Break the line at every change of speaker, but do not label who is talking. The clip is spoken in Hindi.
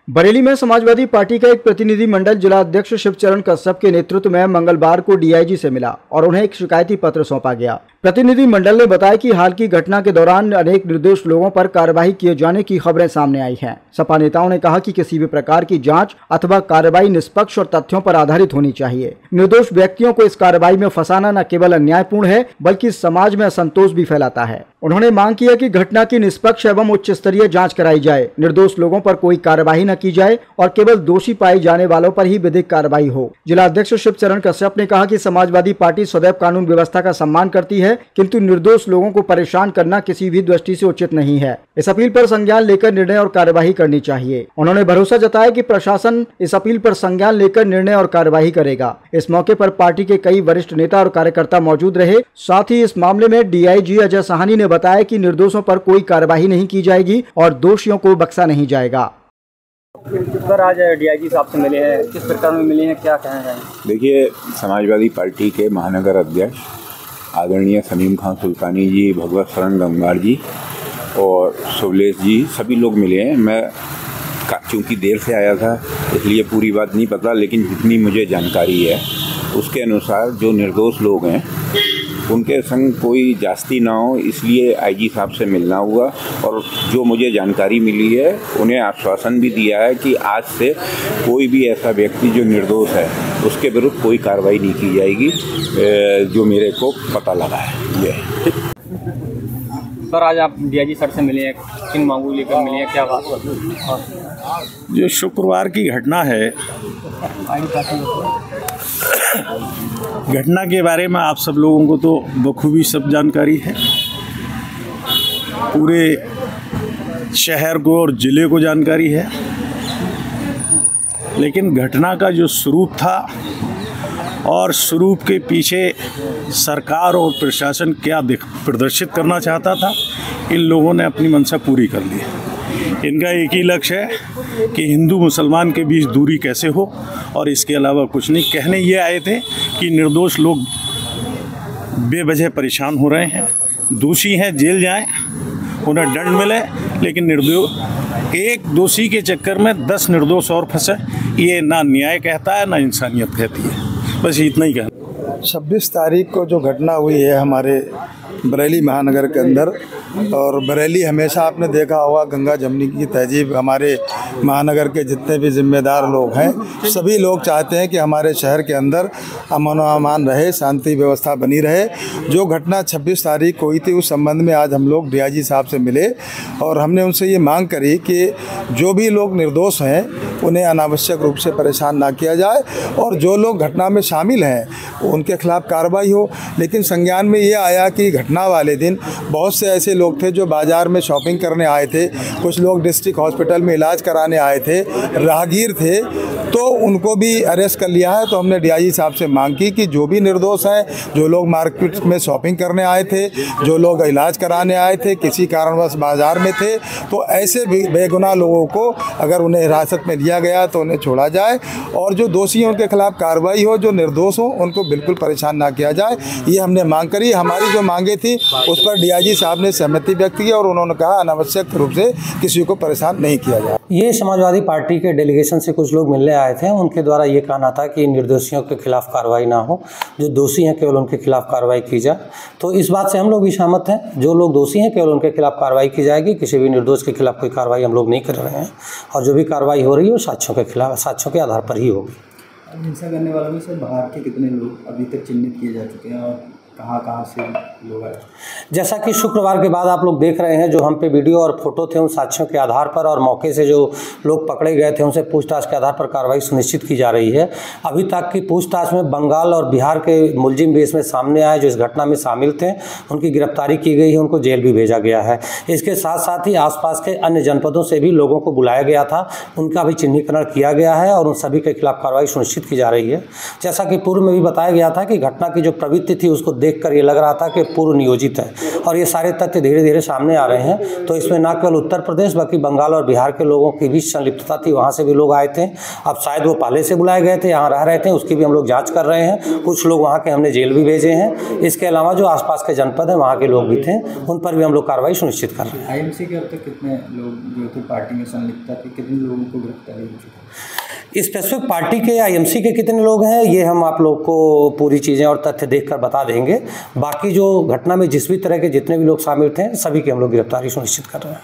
बरेली में समाजवादी पार्टी का एक प्रतिनिधिमंडल जिला अध्यक्ष शिवचरण कश्यप के नेतृत्व में मंगलवार को डीआईजी से मिला और उन्हें एक शिकायती पत्र सौंपा गया। प्रतिनिधिमंडल ने बताया कि हाल की घटना के दौरान अनेक निर्दोष लोगों पर कार्रवाई किए जाने की खबरें सामने आई हैं। सपा नेताओं ने कहा कि किसी भी प्रकार की जांच अथवा कार्रवाई निष्पक्ष और तथ्यों पर आधारित होनी चाहिए। निर्दोष व्यक्तियों को इस कार्रवाई में फंसाना न केवल अन्यायपूर्ण है बल्कि समाज में असंतोष भी फैलाता है। उन्होंने मांग की है कि घटना की निष्पक्ष एवं उच्च स्तरीय जांच कराई जाए, निर्दोष लोगों पर कोई कार्रवाई न की जाए और केवल दोषी पाए जाने वालों पर ही विधिक कार्रवाई हो। जिला अध्यक्ष शिवचरण कश्यप ने कहा कि समाजवादी पार्टी सदैव कानून व्यवस्था का सम्मान करती है, किंतु निर्दोष लोगों को परेशान करना किसी भी दृष्टि से उचित नहीं है। इस अपील पर संज्ञान लेकर निर्णय और कार्यवाही करनी चाहिए। उन्होंने भरोसा जताया कि प्रशासन इस अपील पर संज्ञान लेकर निर्णय और कार्यवाही करेगा। इस मौके पर पार्टी के कई वरिष्ठ नेता और कार्यकर्ता मौजूद रहे। साथ ही इस मामले में डीआईजी अजय साहनी ने बताया कि निर्दोषों पर कोई कार्यवाही नहीं की जाएगी और दोषियों को बख्शा नहीं जाएगा।
सर, आज डीआईजी साहब से मिले हैं, किस प्रकार में मिले हैं, क्या कहना चाहेंगे?
देखिए, समाजवादी पार्टी के महानगर अध्यक्ष आदरणीय सलीम खान सुल्तानी जी, भगवत शरण गंगार जी और सुबलेश जी सभी लोग मिले हैं। मैं क्योंकि देर से आया था इसलिए पूरी बात नहीं पता, लेकिन जितनी मुझे जानकारी है उसके अनुसार जो निर्दोष लोग हैं उनके संग कोई जास्ती ना हो, इसलिए आईजी साहब से मिलना हुआ। और जो मुझे जानकारी मिली है उन्हें आश्वासन भी दिया है कि आज से कोई भी ऐसा व्यक्ति जो निर्दोष है उसके विरुद्ध कोई कार्रवाई नहीं की जाएगी, जो मेरे को पता लगा है। ये
सर, आज आप डीआईजी सर से मिले हैं, किन मांगों लेकर मिले हैं, क्या बात?
जो शुक्रवार की घटना है, घटना के बारे में आप सब लोगों को तो बखूबी सब जानकारी है। पूरे शहर को और ज़िले को जानकारी है, लेकिन घटना का जो स्वरूप था और स्वरूप के पीछे सरकार और प्रशासन क्या प्रदर्शित करना चाहता था, इन लोगों ने अपनी मंशा पूरी कर ली। इनका एक ही लक्ष्य है कि हिंदू मुसलमान के बीच दूरी कैसे हो, और इसके अलावा कुछ नहीं। कहने ये आए थे कि निर्दोष लोग बेवजह परेशान हो रहे हैं, दोषी हैं जेल जाएं, उन्हें दंड मिले, लेकिन एक दोषी के चक्कर में 10 निर्दोष और फंसे। ये ना न्याय कहता है ना इंसानियत कहती है। बस इतना ही कहना।
26 तारीख को जो घटना हुई है हमारे बरेली महानगर के अंदर, और बरेली हमेशा आपने देखा होगा गंगा जमनी की तहजीब, हमारे महानगर के जितने भी जिम्मेदार लोग हैं सभी लोग चाहते हैं कि हमारे शहर के अंदर अमन व अमान रहे, शांति व्यवस्था बनी रहे। जो घटना 26 तारीख को हुई थी उस संबंध में आज हम लोग डीआईजी साहब से मिले और हमने उनसे ये मांग करी कि जो भी लोग निर्दोष हैं उन्हें अनावश्यक रूप से परेशान ना किया जाए और जो लोग घटना में शामिल हैं उनके खिलाफ कार्रवाई हो। लेकिन संज्ञान में ये आया कि घटना वाले दिन बहुत से ऐसे लोग थे जो बाज़ार में शॉपिंग करने आए थे, कुछ लोग डिस्ट्रिक्ट हॉस्पिटल में इलाज कराने आए थे, राहगीर थे, तो उनको भी अरेस्ट कर लिया है। तो हमने डीआईजी साहब से मांग की कि जो भी निर्दोष हैं, जो लोग मार्केट में शॉपिंग करने आए थे, जो लोग इलाज कराने आए थे, किसी कारणवश बाज़ार में थे, तो ऐसे बेगुनाह लोगों को अगर उन्हें हिरासत में लिया गया तो उन्हें छोड़ा जाए और जो दोषी हैं उनके खिलाफ कार्रवाई हो, जो निर्दोष हो उनको बिल्कुल परेशान ना किया जाए। ये हमने मांग करी। हमारी जो मांगे थी उस पर डीआईजी साहब ने सहमति व्यक्त की और उन्होंने कहा अनावश्यक रूप से किसी को परेशान नहीं किया जाए।
ये समाजवादी पार्टी के डेलीगेशन से कुछ लोग मिलने आए थे, उनके द्वारा ये कहना था कि निर्दोषियों के खिलाफ कार्रवाई ना हो, जो दोषी हैं केवल उनके खिलाफ कार्रवाई की जाए। तो इस बात से हम लोग भी सहमत हैं, जो लोग दोषी हैं केवल उनके खिलाफ कार्रवाई की जाएगी, किसी भी निर्दोष के खिलाफ कोई कार्रवाई हम लोग नहीं कर रहे हैं और जो भी कार्रवाई हो रही है वो साक्ष्यों के खिलाफ, साक्ष्यों के आधार पर ही होगी।
हिंसा करने वालों में से बाहर के कितने लोग अभी तक चिन्हित किए जा चुके हैं और कहाँ से लोग आए?
जैसा कि शुक्रवार के बाद आप लोग देख रहे हैं, जो हम पे वीडियो और फोटो थे उन साक्ष्यों के आधार पर और मौके से जो लोग पकड़े गए थे उनसे पूछताछ के आधार पर कार्रवाई सुनिश्चित की जा रही है। अभी तक की पूछताछ में बंगाल और बिहार के मुलजिम भी इसमें सामने आए जो इस घटना में शामिल थे, उनकी गिरफ्तारी की गई है, उनको जेल भी भेजा गया है। इसके साथ साथ ही आसपास के अन्य जनपदों से भी लोगों को बुलाया गया था, उनका भी चिन्हीकरण किया गया है और उन सभी के खिलाफ कार्रवाई सुनिश्चित की जा रही है। जैसा कि पूर्व में भी बताया गया था कि घटना की जो प्रवृत्ति थी उसको देखकर ये लग रहा था कि पूर्व नियोजित है, और ये सारे तथ्य धीरे धीरे सामने आ रहे हैं। तो इसमें न केवल उत्तर प्रदेश बल्कि बंगाल और बिहार के लोगों की भी संलिप्तता थी, वहाँ से भी लोग आए थे। अब शायद वो पहले से बुलाए गए थे, यहाँ रह रहे थे, उसकी भी हम लोग जाँच कर रहे हैं। कुछ लोग वहाँ के हमने जेल भी भेजे हैं। इसके अलावा जो आसपास के जनपद हैं वहाँ के लोग भी थे, उन पर भी हम लोग कार्रवाई सुनिश्चित कर रहे हैं।
आईएमसी के अब तक कितने लोग जो थे पार्टी में संलिप्तता थे, कितने लोगों को गिरफ्तारी हो चुकी है?
स्पेसिफिक पार्टी के या आईएमसी के कितने लोग हैं ये हम आप लोग को पूरी चीज़ें और तथ्य देखकर बता देंगे। बाकी जो घटना में जिस भी तरह के जितने भी लोग शामिल थे सभी की हम लोग गिरफ्तारी सुनिश्चित कर रहे हैं।